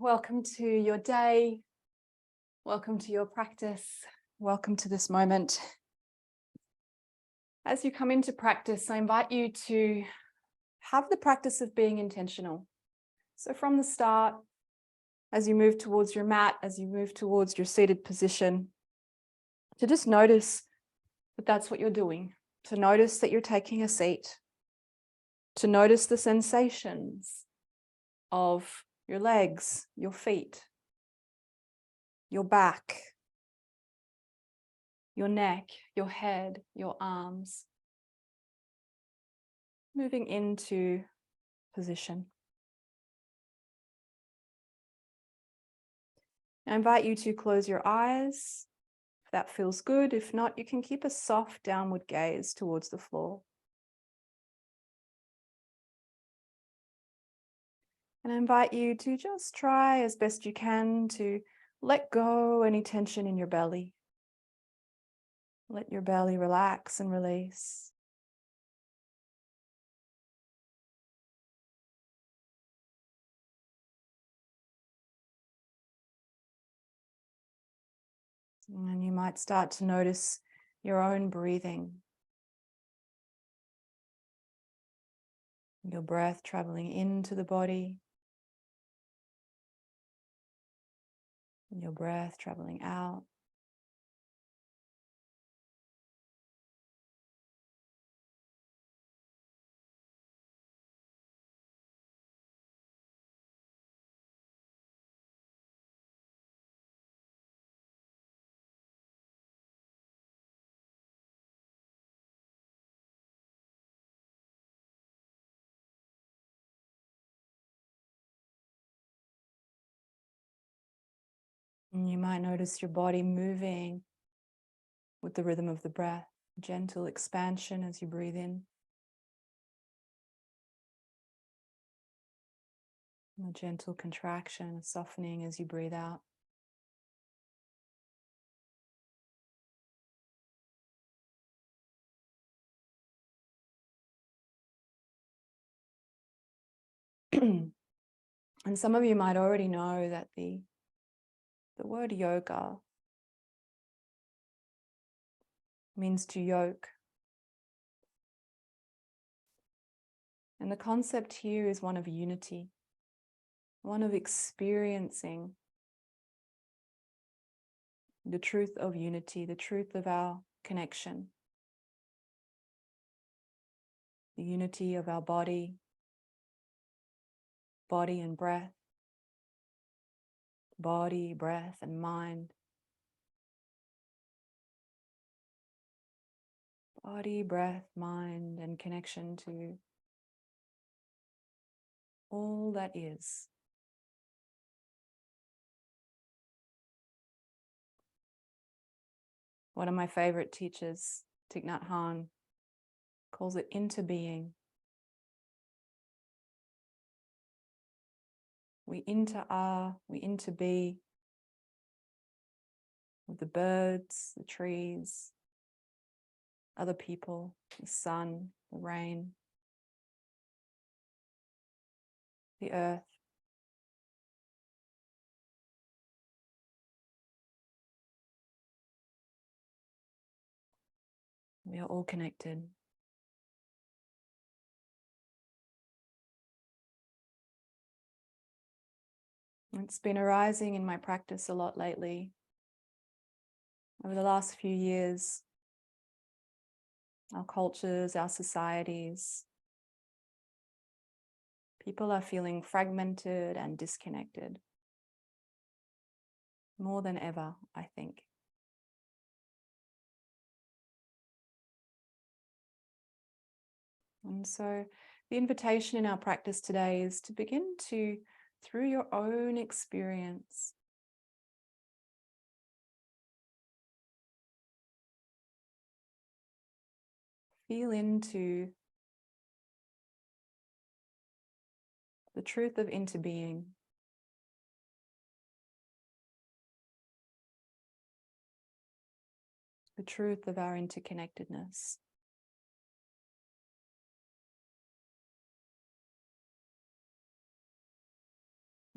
Welcome to your day. Welcome to your practice. Welcome to this moment. As you come into practice, I invite you to have the practice of being intentional. So from the start, as you move towards your mat, as you move towards your seated position, to just notice that that's what you're doing, to notice that you're taking a seat, to notice the sensations of your legs, your feet, your back, your neck, your head, your arms. Moving into position. I invite you to close your eyes if that feels good. If not, you can keep a soft downward gaze towards the floor. And I invite you to just try as best you can to let go any tension in your belly. Let your belly relax and release. And you might start to notice your own breathing. Your breath traveling into the body. Your breath traveling out. And you might notice your body moving with the rhythm of the breath, gentle expansion as you breathe in, and a gentle contraction, softening as you breathe out. And some of you might already know that the word yoga means to yoke. And the concept here is one of unity, one of experiencing the truth of unity, the truth of our connection, the unity of our body and breath, body, breath, and mind. Body, breath, mind, and connection to all that is. One of my favorite teachers, Thich Nhat, calls it interbeing. We inter-are, we interbe with the birds, the trees, other people, the sun, the rain, the earth. We are all connected. It's been arising in my practice a lot lately. Over the last few years, our cultures, our societies, people are feeling fragmented and disconnected. More than ever, I think. And so the invitation in our practice today is to begin to, through your own experience, feel into the truth of interbeing. The truth of our interconnectedness.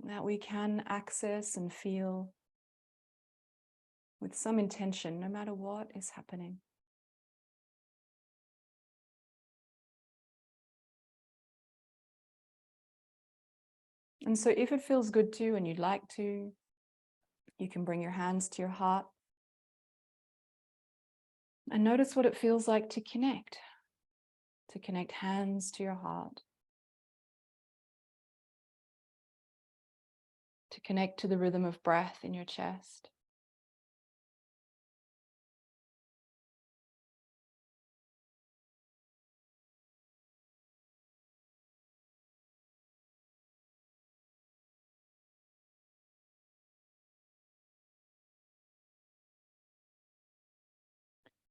that we can access and feel with some intention, no matter what is happening. And so if it feels good to you and you'd like to, you can bring your hands to your heart and notice what it feels like to connect hands to your heart, to connect to the rhythm of breath in your chest.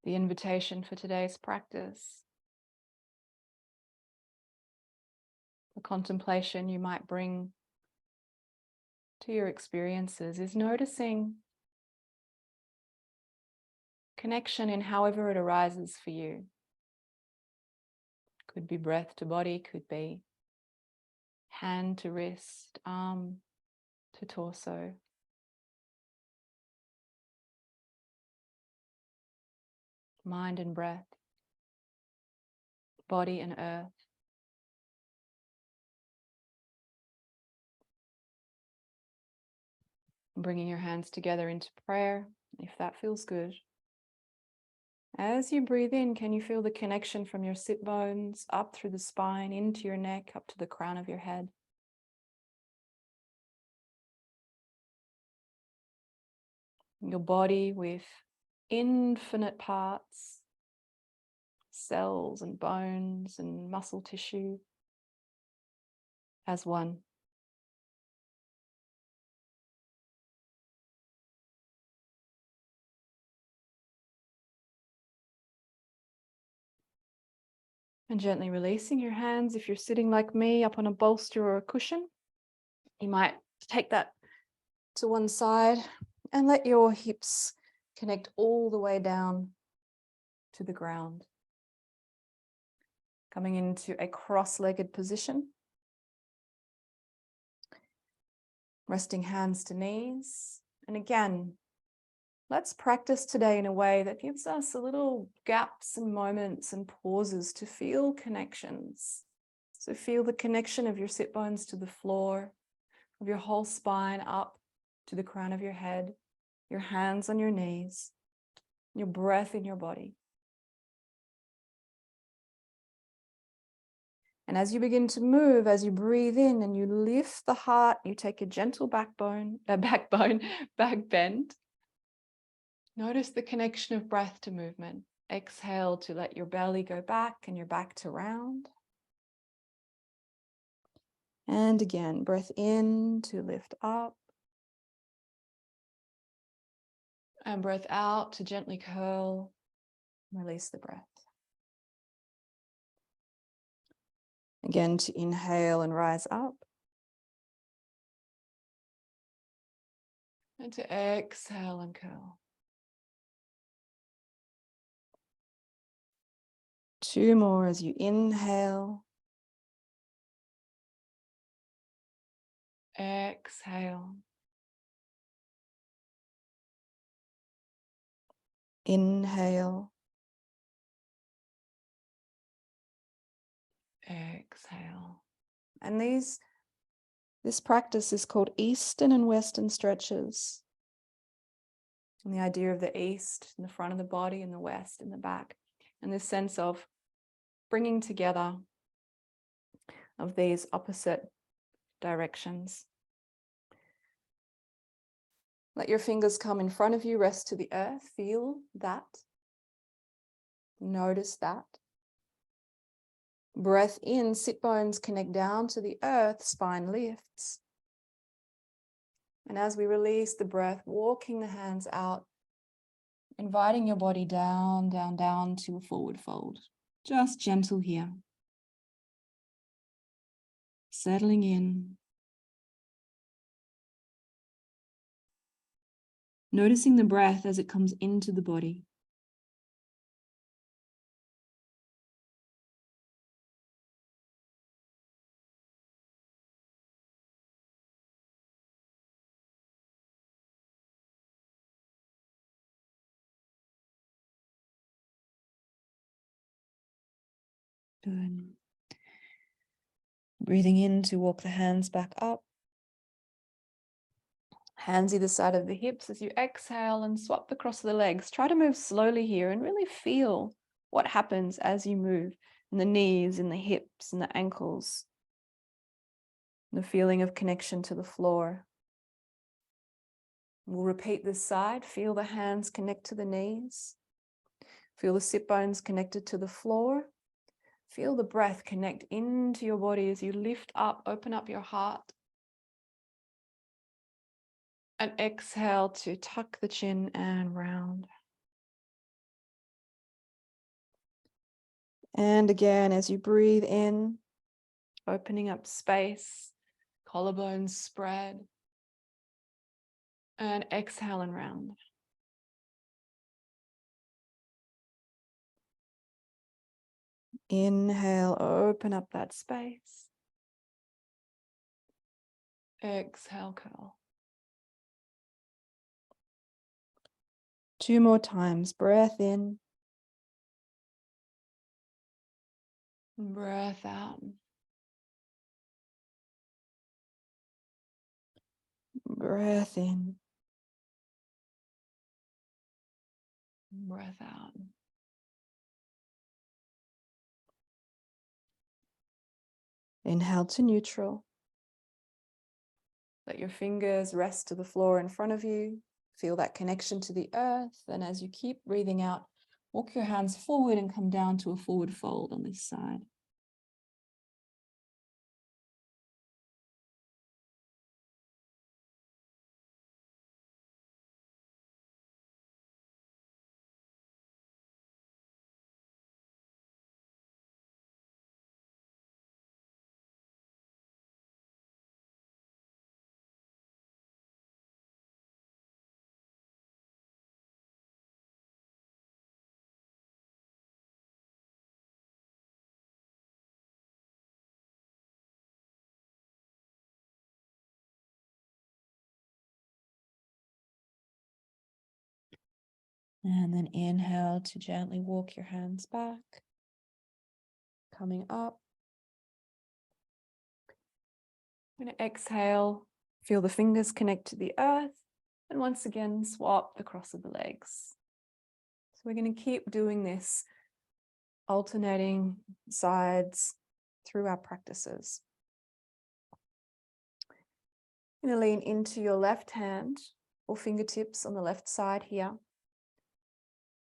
The invitation for today's practice, the contemplation you might bring to your experiences, is noticing connection in however it arises for you. Could be breath to body, could be hand to wrist, arm to torso. Mind and breath, body and earth. Bringing your hands together into prayer, if that feels good. As you breathe in, can you feel the connection from your sit bones up through the spine, into your neck, up to the crown of your head? Your body with infinite parts, cells and bones and muscle tissue as one. And gently releasing your hands. If you're sitting like me up on a bolster or a cushion, you might take that to one side and let your hips connect all the way down to the ground. Coming into a cross-legged position. Resting hands to knees. And again, let's practice today in a way that gives us a little gaps and moments and pauses to feel connections. So feel the connection of your sit bones to the floor, of your whole spine up to the crown of your head, your hands on your knees, your breath in your body. And as you begin to move, as you breathe in and you lift the heart, you take a gentle back bend. Notice the connection of breath to movement. Exhale to let your belly go back and your back to round. And again, breath in to lift up. And breath out to gently curl. Release the breath. Again, to inhale and rise up. And to exhale and curl. 2 more as you inhale. Exhale. Inhale. Exhale. And this practice is called Eastern and Western stretches. And the idea of the East in the front of the body and the West in the back. And this sense of bringing together of these opposite directions. Let your fingers come in front of you, rest to the earth. Feel that. Notice that. Breath in, sit bones connect down to the earth, spine lifts. And as we release the breath, walking the hands out, inviting your body down, down, down to a forward fold. Just gentle here. Settling in. Noticing the breath as it comes into the body. Good. Breathing in to walk the hands back up. Hands either side of the hips as you exhale and swap across the legs. Try to move slowly here and really feel what happens as you move in the knees, in the hips, and the ankles. The feeling of connection to the floor. We'll repeat this side. Feel the hands connect to the knees. Feel the sit bones connected to the floor. Feel the breath connect into your body as you lift up, open up your heart. And exhale to tuck the chin and round. And again, as you breathe in, opening up space, collarbones spread. And exhale and round. Inhale, open up that space. Exhale, curl. 2 more times. Breath in. Breath out. Breath in. Breath out. Inhale to neutral. Let your fingers rest to the floor in front of you. Feel that connection to the earth. And as you keep breathing out, walk your hands forward and come down to a forward fold on this side. And then inhale to gently walk your hands back, coming up. I'm going to exhale, feel the fingers connect to the earth, and once again swap the cross of the legs. So we're going to keep doing this, alternating sides through our practices. You're going to lean into your left hand or fingertips on the left side here.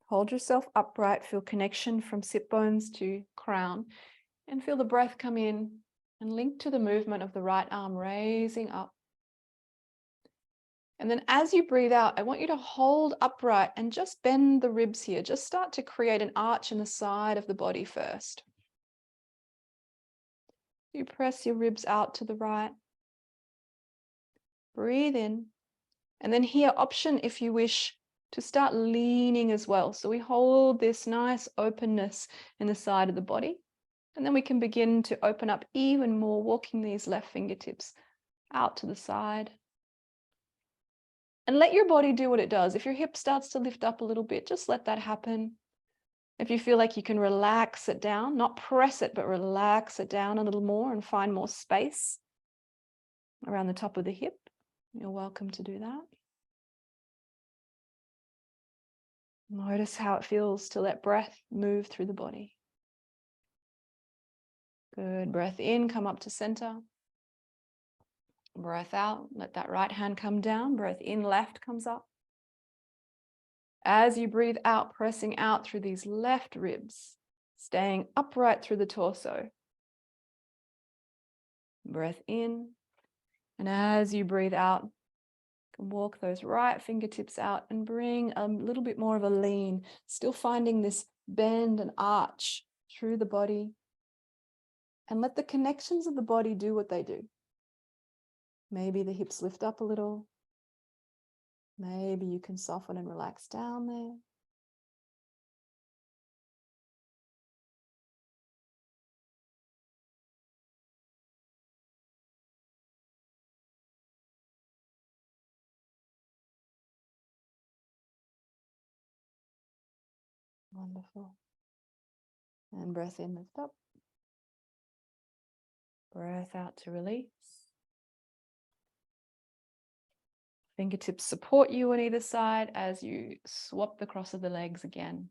Hold yourself upright, feel connection from sit bones to crown, and feel the breath come in and link to the movement of the right arm raising up. And then as you breathe out, I want you to hold upright and just bend the ribs here. Just start to create an arch in the side of the body first. You press your ribs out to the right. Breathe in. And then here, option if you wish to start leaning as well. So we hold this nice openness in the side of the body. And then we can begin to open up even more, walking these left fingertips out to the side. And let your body do what it does. If your hip starts to lift up a little bit, just let that happen. If you feel like you can relax it down, not press it, but relax it down a little more and find more space around the top of the hip, you're welcome to do that. Notice how it feels to let breath move through the body. Good. Breath in, come up to center. Breath out, let that right hand come down. Breath in, left comes up. As you breathe out, pressing out through these left ribs, staying upright through the torso. Breath in. And as you breathe out, you can walk those right fingertips out and bring a little bit more of a lean, still finding this bend and arch through the body. And let the connections of the body do what they do. Maybe the hips lift up a little. Maybe you can soften and relax down there. Wonderful. And breath in, lift up. Breath out to release. Fingertips support you on either side as you swap the cross of the legs again.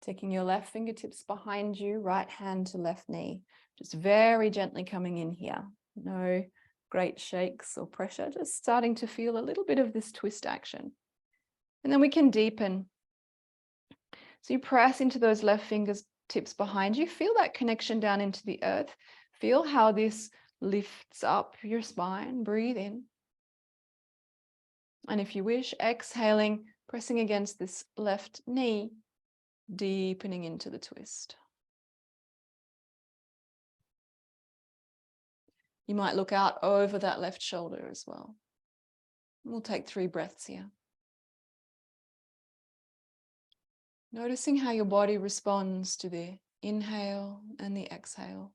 Taking your left fingertips behind you, right hand to left knee. Just very gently coming in here. No great shakes or pressure, just starting to feel a little bit of this twist action. And then we can deepen. So you press into those left fingertips behind you. Feel that connection down into the earth. Feel how this lifts up your spine. Breathe in. And if you wish, exhaling, pressing against this left knee, deepening into the twist. You might look out over that left shoulder as well. We'll take 3 breaths here. Noticing how your body responds to the inhale and the exhale.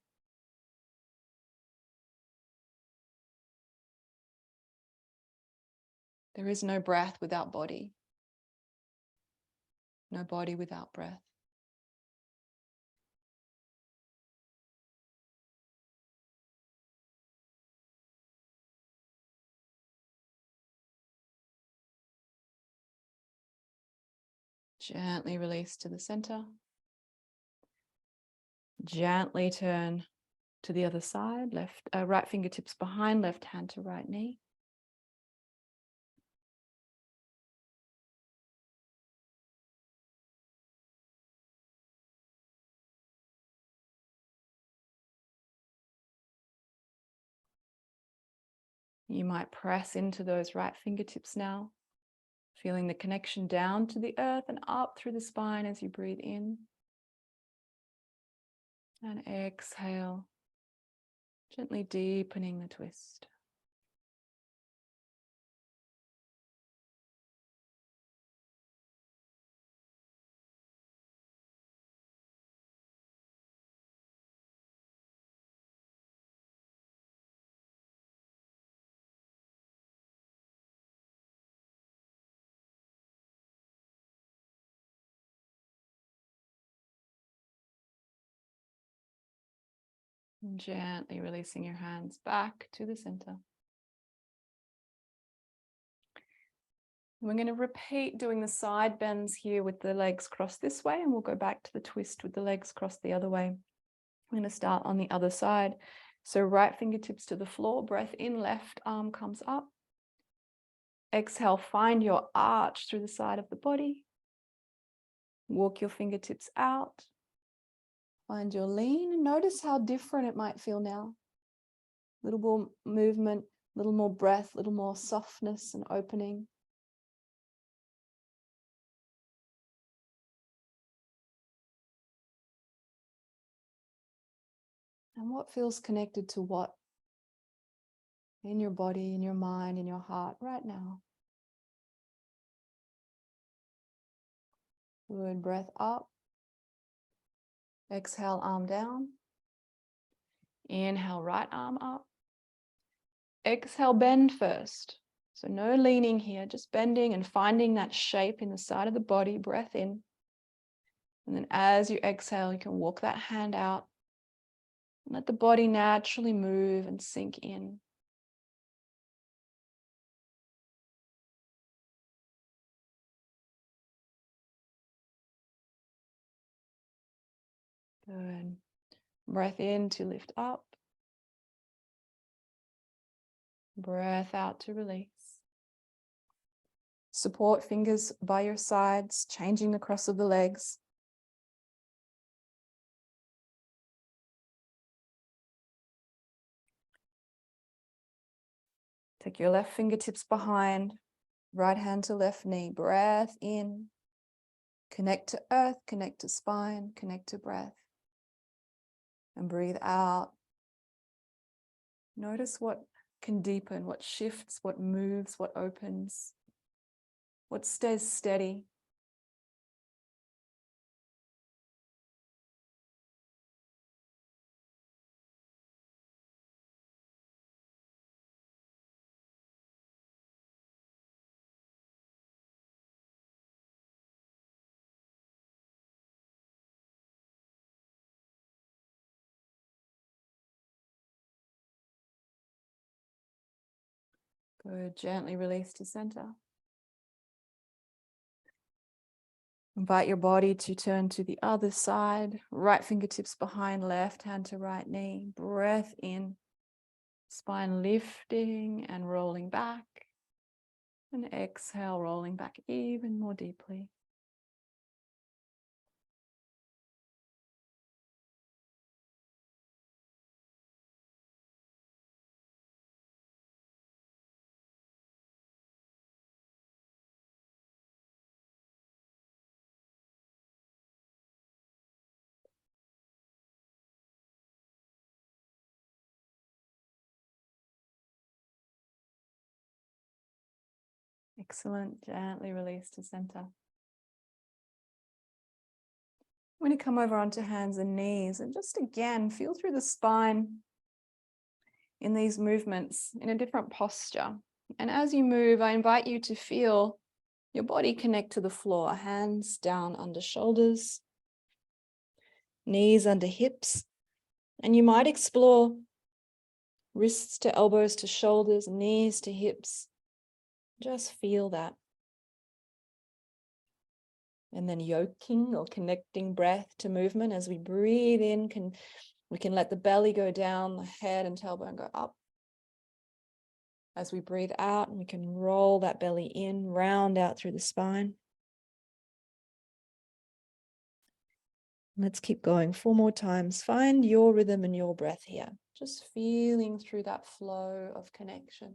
There is no breath without body. No body without breath. Gently release to the center. Gently turn to the other side, right fingertips behind, left hand to right knee. You might press into those right fingertips now, feeling the connection down to the earth and up through the spine as you breathe in. And exhale, gently deepening the twist. And gently releasing your hands back to the center. We're going to repeat doing the side bends here with the legs crossed this way, and we'll go back to the twist with the legs crossed the other way. I'm going to start on the other side. So right fingertips to the floor, breath in, left arm comes up. Exhale, find your arch through the side of the body. Walk your fingertips out. Find your lean and notice how different it might feel now. A little more movement, a little more breath, a little more softness and opening. And what feels connected to what in your body, in your mind, in your heart right now? Good. Breath up. Exhale, arm down. Inhale, right arm up. Exhale, bend first. So no leaning here, just bending and finding that shape in the side of the body. Breath in. And then as you exhale, you can walk that hand out. Let the body naturally move and sink in. Good. Breath in to lift up. Breath out to release. Support fingers by your sides, changing the cross of the legs. Take your left fingertips behind, right hand to left knee. Breath in. Connect to earth, connect to spine, connect to breath. And breathe out. Notice what can deepen, what shifts, what moves, what opens, what stays steady. Good. Gently release to center. Invite your body to turn to the other side. Right fingertips behind left hand to right knee. Breath in. Spine lifting and rolling back. And exhale, rolling back even more deeply. Excellent. Gently release to center. We're going to come over onto hands and knees and just again feel through the spine in these movements in a different posture. And as you move, I invite you to feel your body connect to the floor. Hands down under shoulders, knees under hips. And you might explore wrists to elbows to shoulders, knees to hips. Just feel that. And then yoking or connecting breath to movement. As we breathe in, we can let the belly go down, the head and tailbone go up. As we breathe out, we can roll that belly in, round out through the spine. Let's keep going 4 more times. Find your rhythm and your breath here. Just feeling through that flow of connection.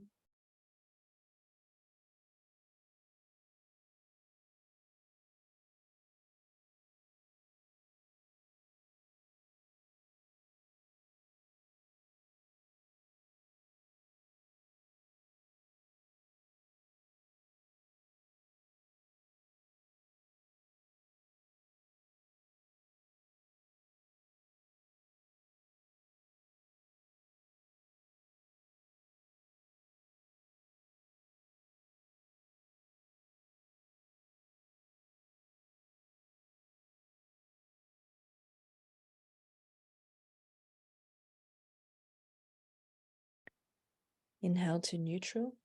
Inhale to neutral.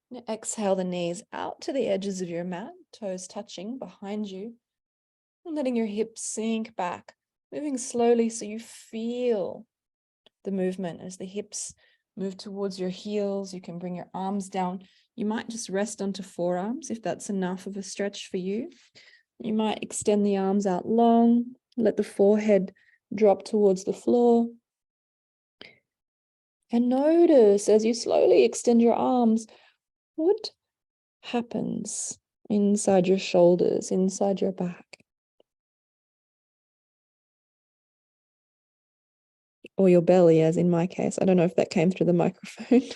And exhale the knees out to the edges of your mat, toes touching behind you. And letting your hips sink back, moving slowly so you feel the movement as the hips move towards your heels. You can bring your arms down. You might just rest onto forearms if that's enough of a stretch for you. You might extend the arms out long, let the forehead drop towards the floor. And notice as you slowly extend your arms, what happens inside your shoulders, inside your back. Or your belly, as in my case. I don't know if that came through the microphone.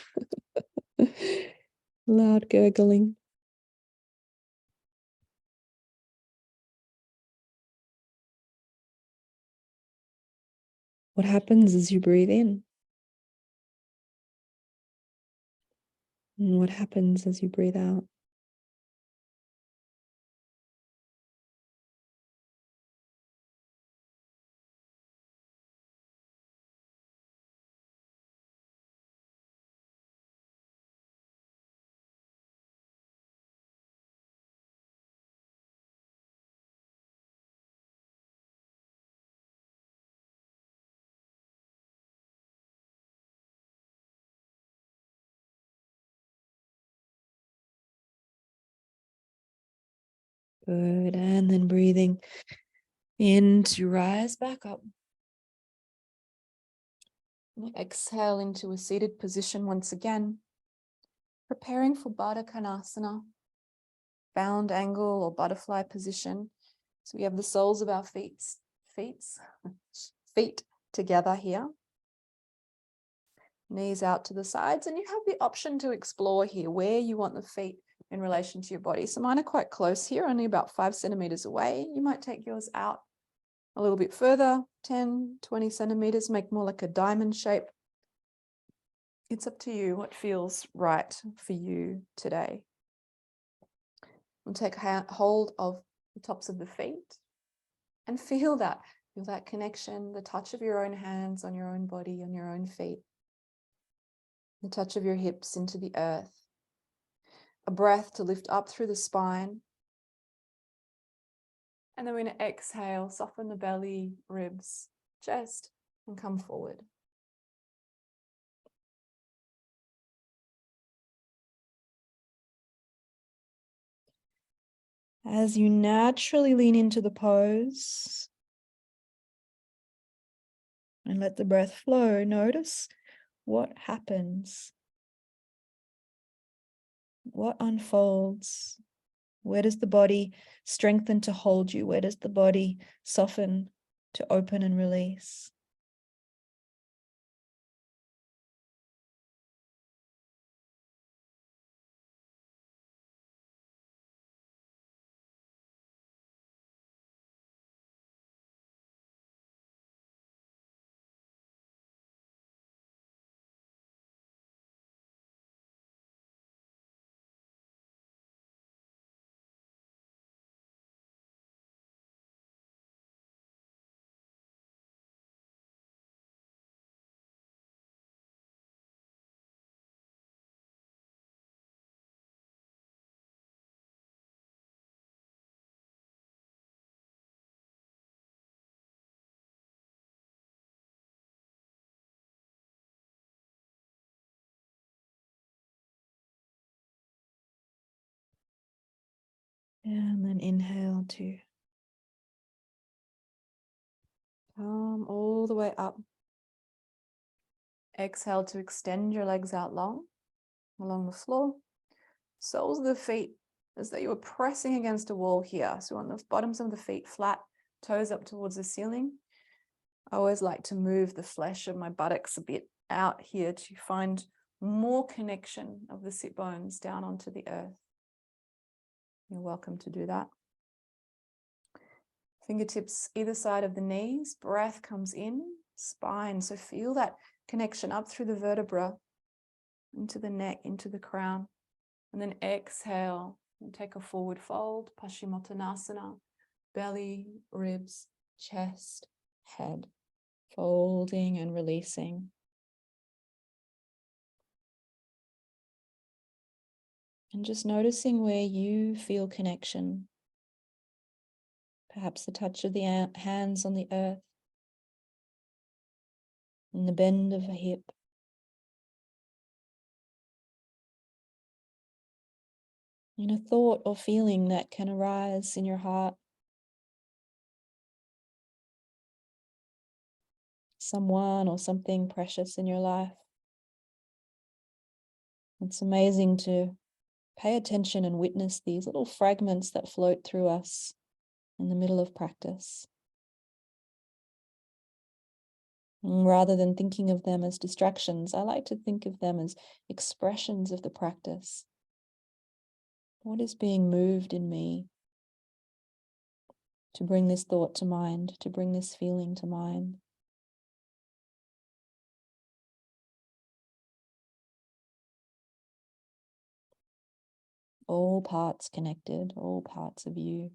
Loud gurgling. What happens as you breathe in? And what happens as you breathe out? Good. And then breathing in to rise back up. Exhale into a seated position once again. Preparing for Baddha Konasana, bound angle or butterfly position. So we have the soles of our feet together here. Knees out to the sides, and you have the option to explore here where you want the feet in relation to your body. So mine are quite close here, only about 5 centimeters away. You might take yours out a little bit further, 10, 20 centimeters, make more like a diamond shape. It's up to you what feels right for you today. We'll take hold of the tops of the feet and feel that connection, the touch of your own hands on your own body, on your own feet. The touch of your hips into the earth. A breath to lift up through the spine. And then we're going to exhale, soften the belly, ribs, chest, and come forward. As you naturally lean into the pose and let the breath flow, notice what happens, what unfolds. Where does the body strengthen to hold you? Where does the body soften to open and release? And then inhale to come all the way up. Exhale to extend your legs out long along the floor. Soles of the feet as though you were pressing against a wall here. So on the bottoms of the feet flat, toes up towards the ceiling. I always like to move the flesh of my buttocks a bit out here to find more connection of the sit bones down onto the earth. You're welcome to do that. Fingertips either side of the knees, breath comes in, spine. So feel that connection up through the vertebra, into the neck, into the crown. And then exhale and take a forward fold, Paschimottanasana, belly, ribs, chest, head, folding and releasing. And just noticing where you feel connection. Perhaps the touch of the hands on the earth, and the bend of a hip. And a thought or feeling that can arise in your heart. Someone or something precious in your life. It's amazing to pay attention and witness these little fragments that float through us in the middle of practice. And rather than thinking of them as distractions, I like to think of them as expressions of the practice. What is being moved in me to bring this thought to mind, to bring this feeling to mind? All parts connected, all parts of you,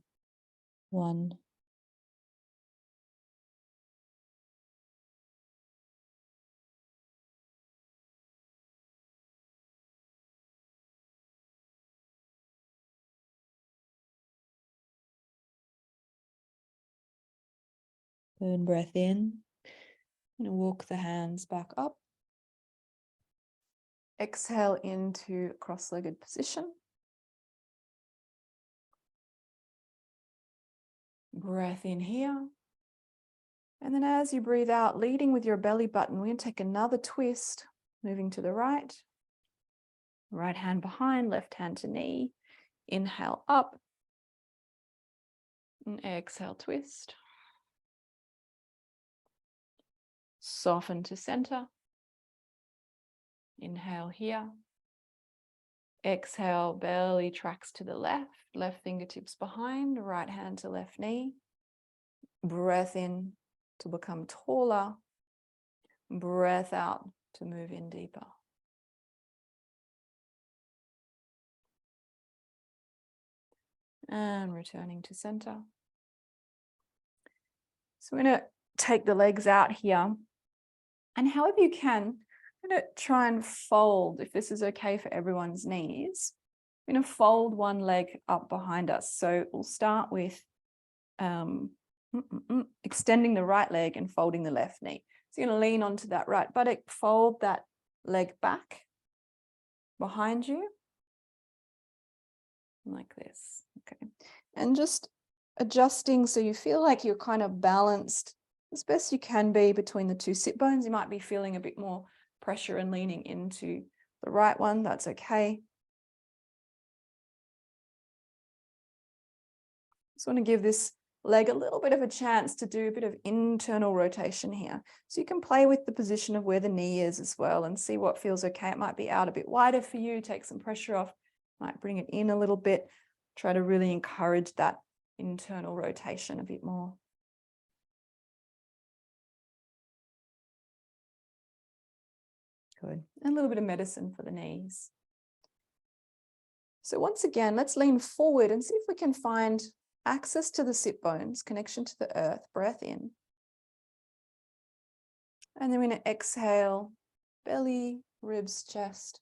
one. Burn breath in. I'm going to walk the hands back up. Exhale into cross-legged position. Breath in here. And then as you breathe out, leading with your belly button, we're going to take another twist, moving to the right. Right hand behind, left hand to knee. Inhale up. And exhale, twist. Soften to center. Inhale here. Exhale, belly tracks to the left, left fingertips behind, right hand to left knee. Breath in to become taller. Breath out to move in deeper. And returning to center. So we're going to take the legs out here. And however you can, I'm going to try and fold, if this is okay for everyone's knees. I'm going to fold one leg up behind us. So we'll start with extending the right leg and folding the left knee. So you're going to lean onto that right buttock, fold that leg back behind you, like this. Okay. And just adjusting so you feel like you're kind of balanced as best you can be between the two sit bones. You might be feeling a bit more pressure and leaning into the right one. That's okay. Just want to give this leg a little bit of a chance to do a bit of internal rotation here. So you can play with the position of where the knee is as well and see what feels okay. It might be out a bit wider for you, take some pressure off, might bring it in a little bit. Try to really encourage that internal rotation a bit more. Good. And a little bit of medicine for the knees. So once again, let's lean forward and see if we can find access to the sit bones, connection to the earth, breath in. And then we're going to exhale, belly, ribs, chest,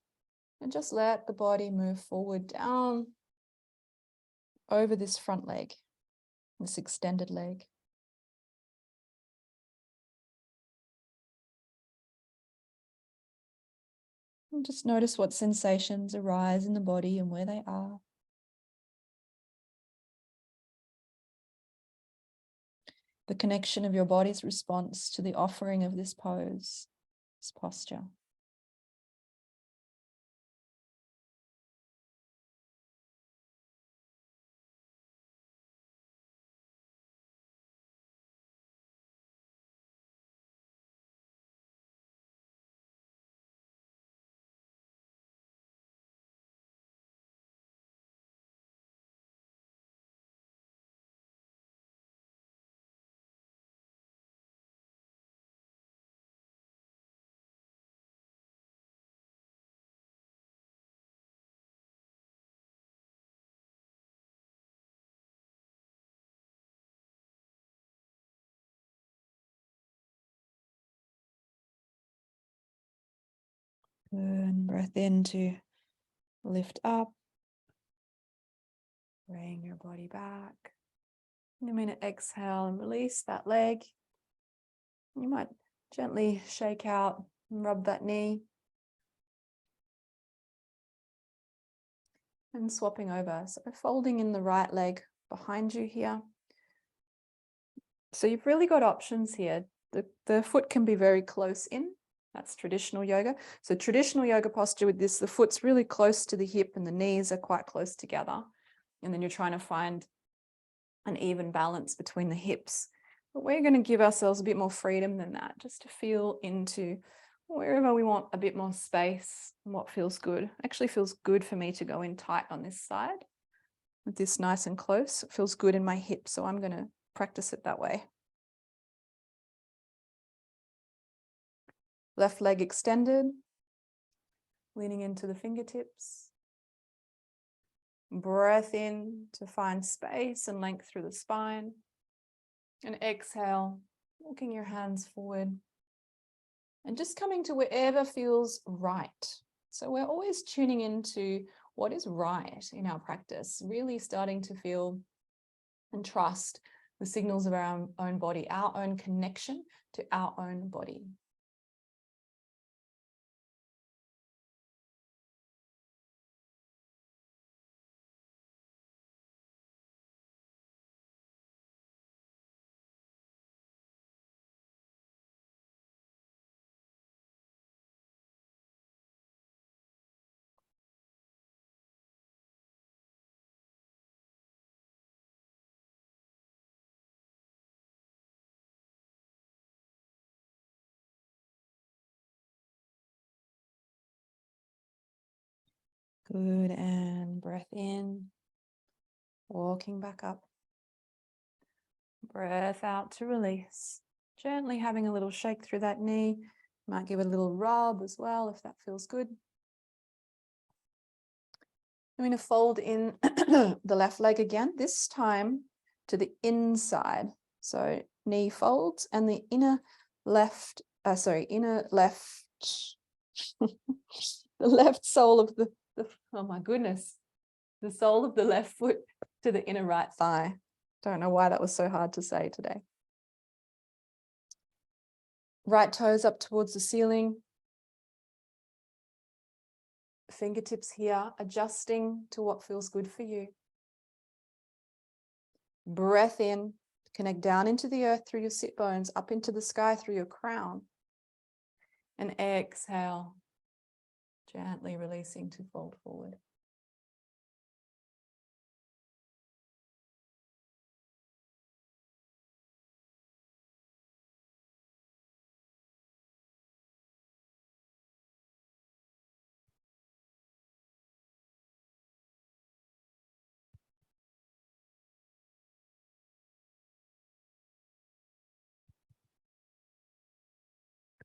and just let the body move forward down over this front leg, this extended leg. And just notice what sensations arise in the body and where they are. The connection of your body's response to the offering of this pose, this posture. Good. And breath in to lift up. Bring your body back. In a minute, exhale and release that leg. You might gently shake out and rub that knee. And swapping over. So folding in the right leg behind you here. So you've really got options here. The foot can be very close in. That's traditional yoga. So traditional yoga posture with this, the foot's really close to the hip and the knees are quite close together. And then you're trying to find an even balance between the hips. But we're going to give ourselves a bit more freedom than that, just to feel into wherever we want a bit more space and what feels good. Actually feels good for me to go in tight on this side with this nice and close. It feels good in my hips, so I'm going to practice it that way. Left leg extended, leaning into the fingertips. Breath in to find space and length through the spine. And exhale, walking your hands forward. And just coming to wherever feels right. So we're always tuning into what is right in our practice, really starting to feel and trust the signals of our own body, our own connection to our own body. Good, and breath in, walking back up. Breath out to release. Gently having a little shake through that knee. Might give it a little rub as well if that feels good. I'm going to fold in the left leg again, this time to the inside. So knee folds and the inner left The left sole of the oh my goodness, the sole of the left foot to the inner right thigh. Don't know why that was so hard to say today. Right toes up towards the ceiling. Fingertips here, adjusting to what feels good for you. Breath in, connect down into the earth through your sit bones, up into the sky through your crown. And exhale, gently releasing to fold forward.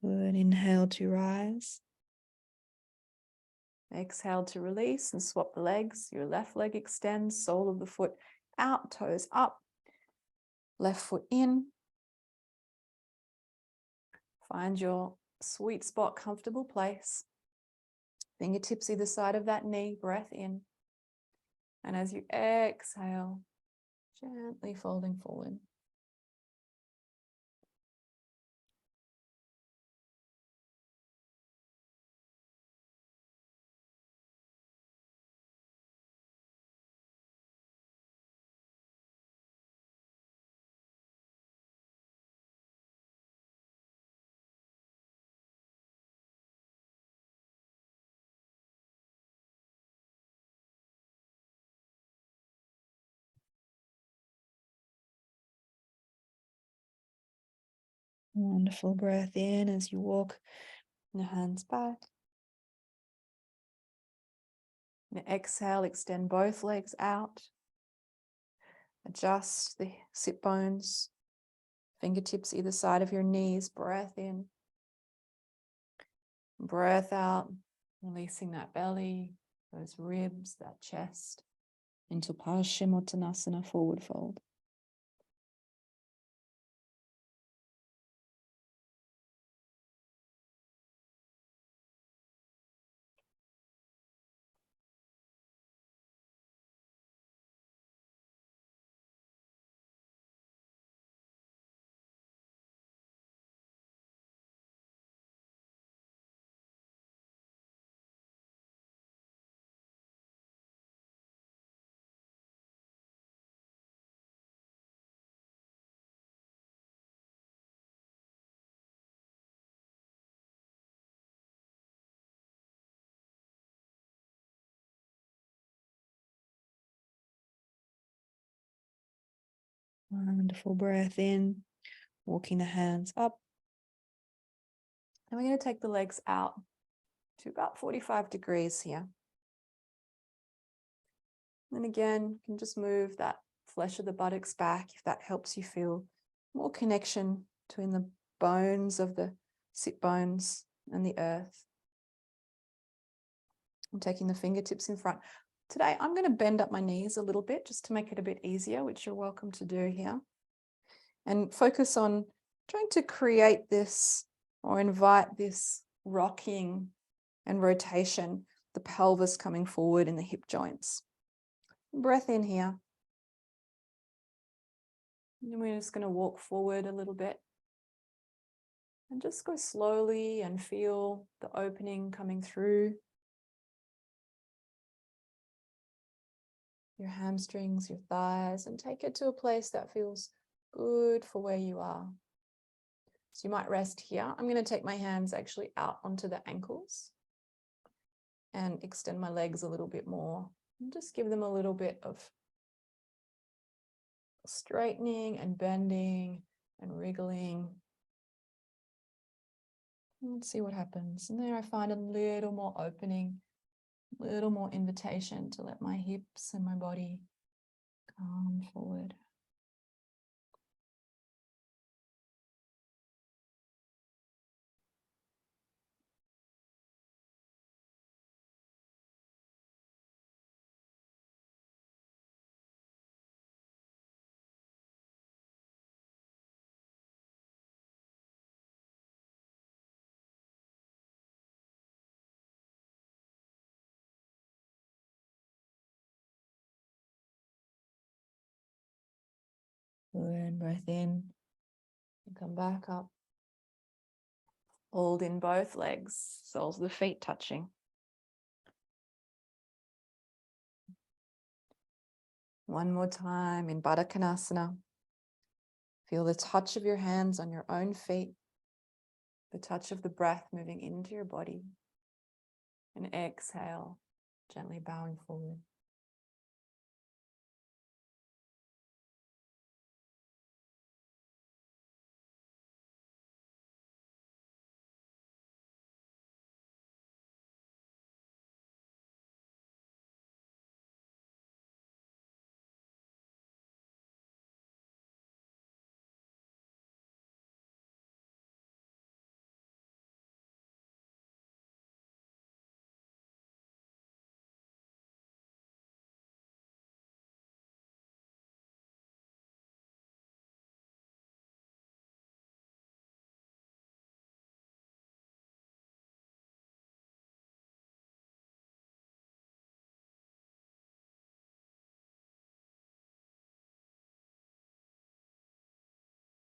Good. Inhale to rise. Exhale to release and swap the legs. Your left leg extends, sole of the foot out, toes up. Left foot in. Find your sweet spot, comfortable place. Fingertips either side of that knee, breath in. And as you exhale, gently folding forward. Wonderful. Breath in as you walk your hands back. And exhale, extend both legs out. Adjust the sit bones. Fingertips either side of your knees. Breath in. Breath out. Releasing that belly, those ribs, that chest. Into Paschimottanasana, forward fold. Wonderful. Breath in, walking the hands up. And we're going to take the legs out to about 45 degrees here. And again, you can just move that flesh of the buttocks back if that helps you feel more connection between the bones of the sit bones and the earth. I'm taking the fingertips in front. Today, I'm going to bend up my knees a little bit just to make it a bit easier, which you're welcome to do here. And focus on trying to create this or invite this rocking and rotation, the pelvis coming forward in the hip joints. Breath in here. And we're just going to walk forward a little bit. And just go slowly and feel the opening coming through your hamstrings, your thighs, and take it to a place that feels good for where you are. So you might rest here. I'm going to take my hands actually out onto the ankles and extend my legs a little bit more. And just give them a little bit of straightening and bending and wriggling. Let's see what happens. And there I find a little more opening, a little more invitation to let my hips and my body come forward. Good. Breath in and come back up. Hold in both legs, soles of the feet touching. One more time in Baddha Konasana. Feel the touch of your hands on your own feet, the touch of the breath moving into your body. And exhale, gently bowing forward.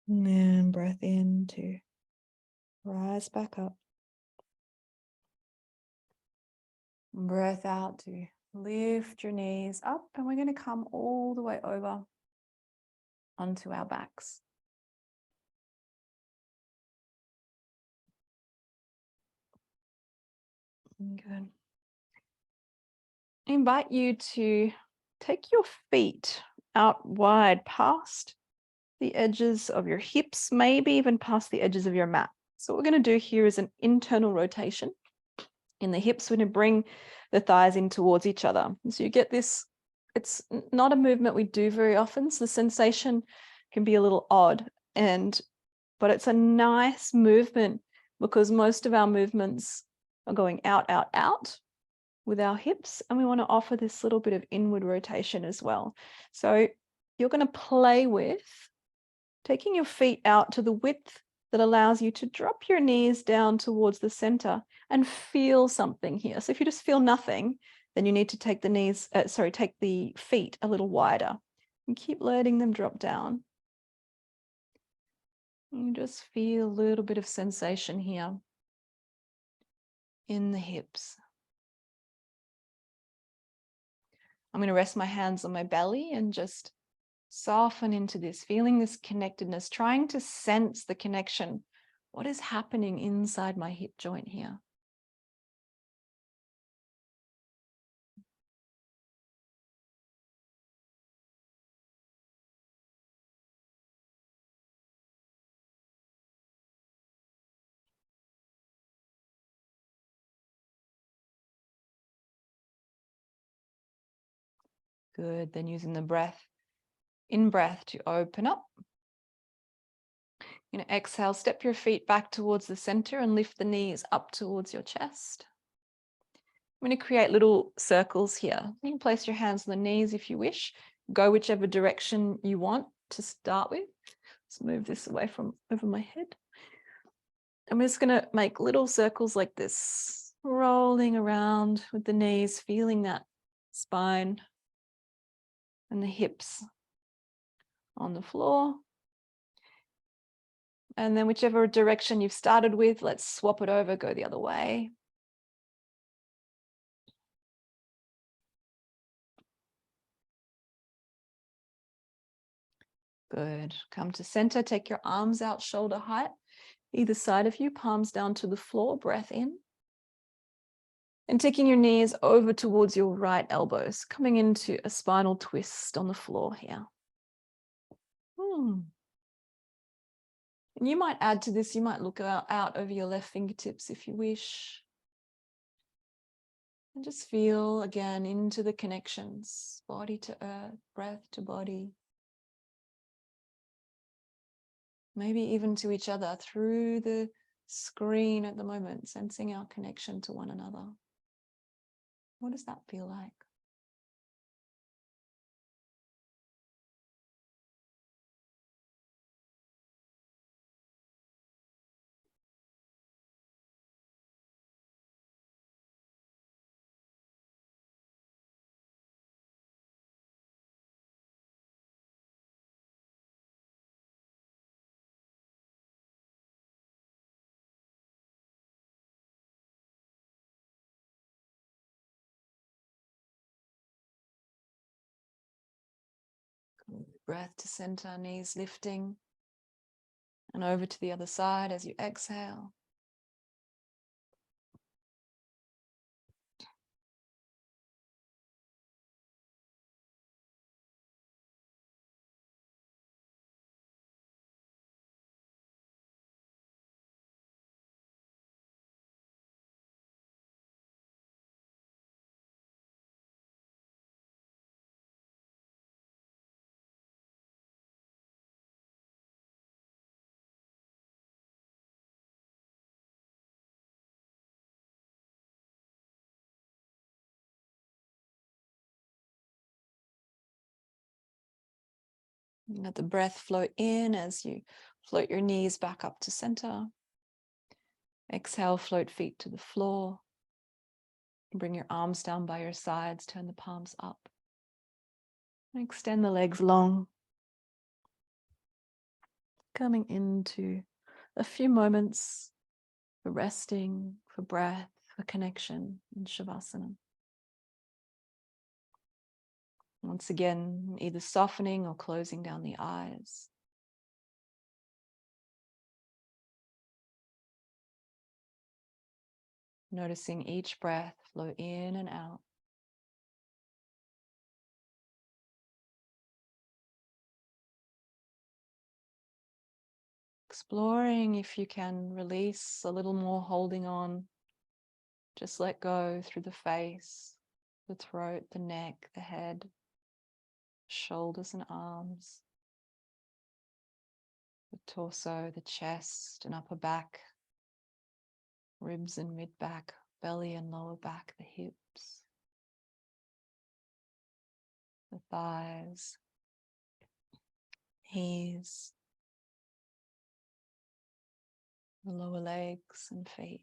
And breath in to rise back up. Breath out to lift your knees up, and we're going to come all the way over onto our backs. Good. I invite you to take your feet out wide past the edges of your hips, maybe even past the edges of your mat. So what we're going to do here is an internal rotation. In the hips, we're going to bring the thighs in towards each other. So you get this, it's not a movement we do very often, so the sensation can be a little odd, but it's a nice movement because most of our movements are going out, out, out with our hips, and we want to offer this little bit of inward rotation as well. So you're going to play with taking your feet out to the width that allows you to drop your knees down towards the center and feel something here. So if you just feel nothing, then you need to take take the feet a little wider and keep letting them drop down. You just feel a little bit of sensation here in the hips. I'm going to rest my hands on my belly and just soften into this, feeling this connectedness, trying to sense the connection. What is happening inside my hip joint here? Good. Then using the breath, in-breath to open up. You're going to exhale, step your feet back towards the center and lift the knees up towards your chest. I'm going to create little circles here. You can place your hands on the knees if you wish. Go whichever direction you want to start with. Let's move this away from over my head. I'm just going to make little circles like this, rolling around with the knees, feeling that spine and the hips on the floor. And then whichever direction you've started with, let's swap it over, go the other way. Good. Come to center, take your arms out shoulder height, either side of you, palms down to the floor, breath in. And taking your knees over towards your right elbows, coming into a spinal twist on the floor here. And you might add to this, you might look out over your left fingertips if you wish. And just feel again into the connections, body to earth, breath to body. Maybe even to each other through the screen at the moment, sensing our connection to one another. What does that feel like? breath to center, knees lifting. And over to the other side as you exhale. Let the breath flow in as you float your knees back up to center. Exhale, float feet to the floor. Bring your arms down by your sides, turn the palms up. Extend the legs long. Coming into a few moments for resting, for breath, for connection in Shavasana. Once again, either softening or closing down the eyes. Noticing each breath flow in and out. Exploring if you can release a little more holding on. Just let go through the face, the throat, the neck, the head, shoulders and arms, the torso, the chest and upper back, ribs and mid-back, belly and lower back, the hips, the thighs, knees, the lower legs and feet.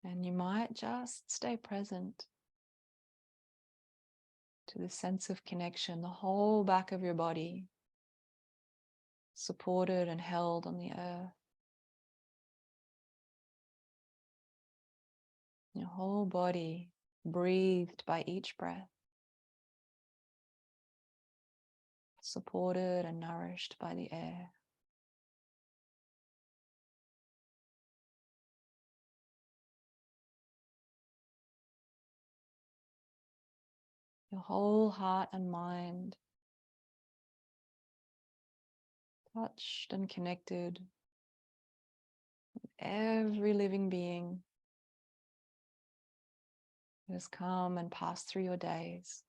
And you might just stay present to the sense of connection, the whole back of your body, supported and held on the earth. Your whole body breathed by each breath, supported and nourished by the air. Your whole heart and mind touched and connected with every living being who has come and passed through your days,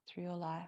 through your life.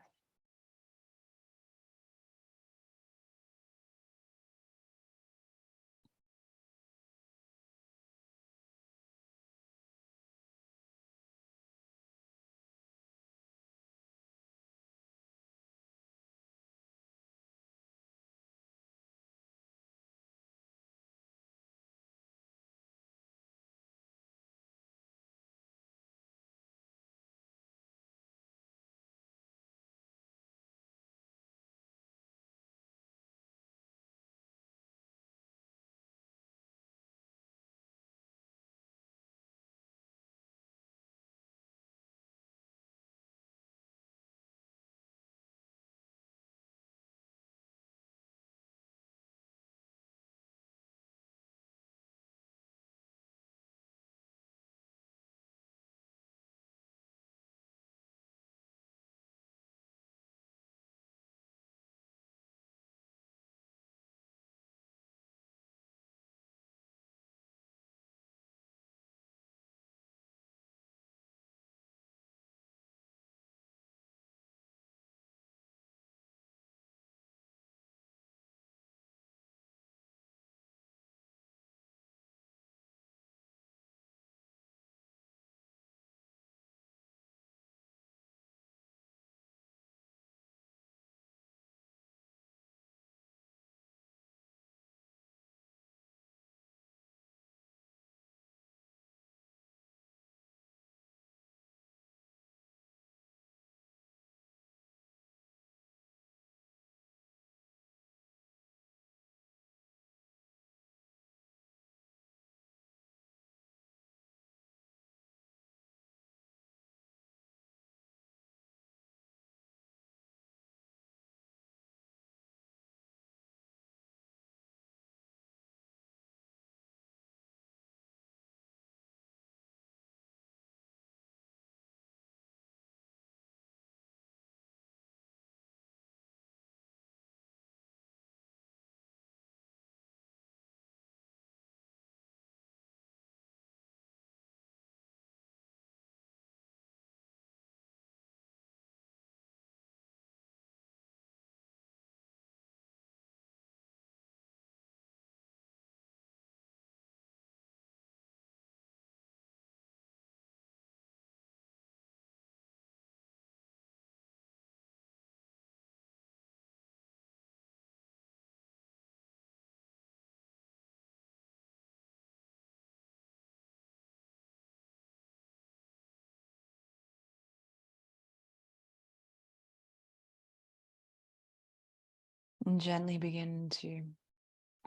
And gently begin to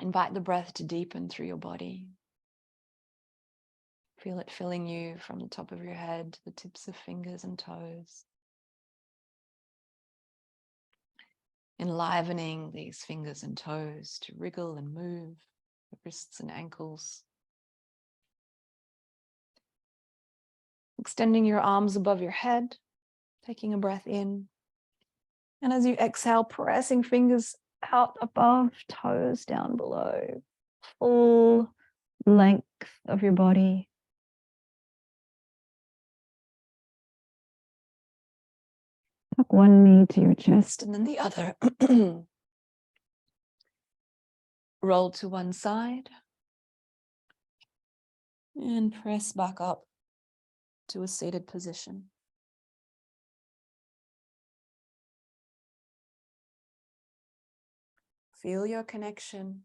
invite the breath to deepen through your body. Feel it filling you from the top of your head to the tips of fingers and toes. Enlivening these fingers and toes to wriggle and move, the wrists and ankles. Extending your arms above your head, taking a breath in. And as you exhale, pressing fingers out above, toes down below. Full length of your body. Tuck one knee to your chest and then the other. Roll to one side. And press back up to a seated position. Feel your connection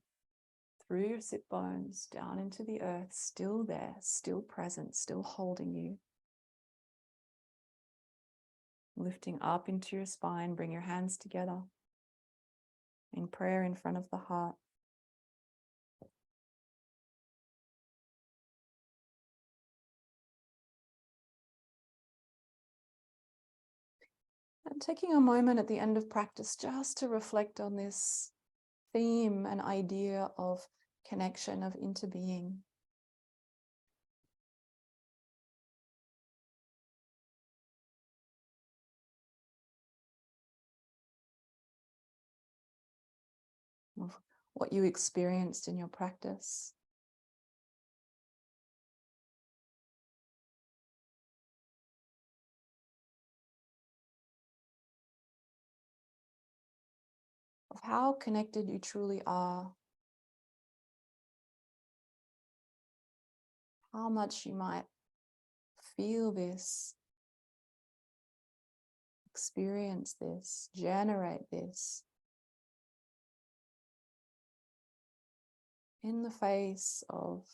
through your sit bones down into the earth, still there, still present, still holding you. Lifting up into your spine, bring your hands together in prayer in front of the heart. And taking a moment at the end of practice just to reflect on this theme and idea of connection, of interbeing. Of what you experienced in your practice. Of how connected you truly are. How much you might feel this, experience this, generate this in the face of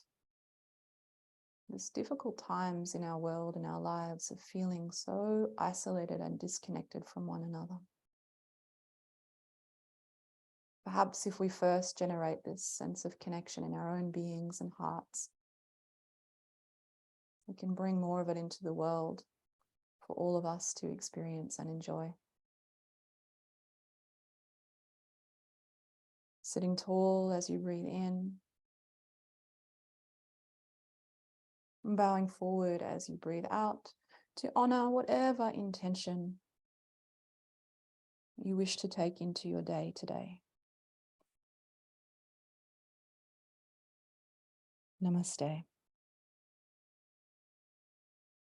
these difficult times in our world, in our lives, of feeling so isolated and disconnected from one another. Perhaps if we first generate this sense of connection in our own beings and hearts, we can bring more of it into the world for all of us to experience and enjoy. Sitting tall as you breathe in, and bowing forward as you breathe out to honor whatever intention you wish to take into your day today. Namaste.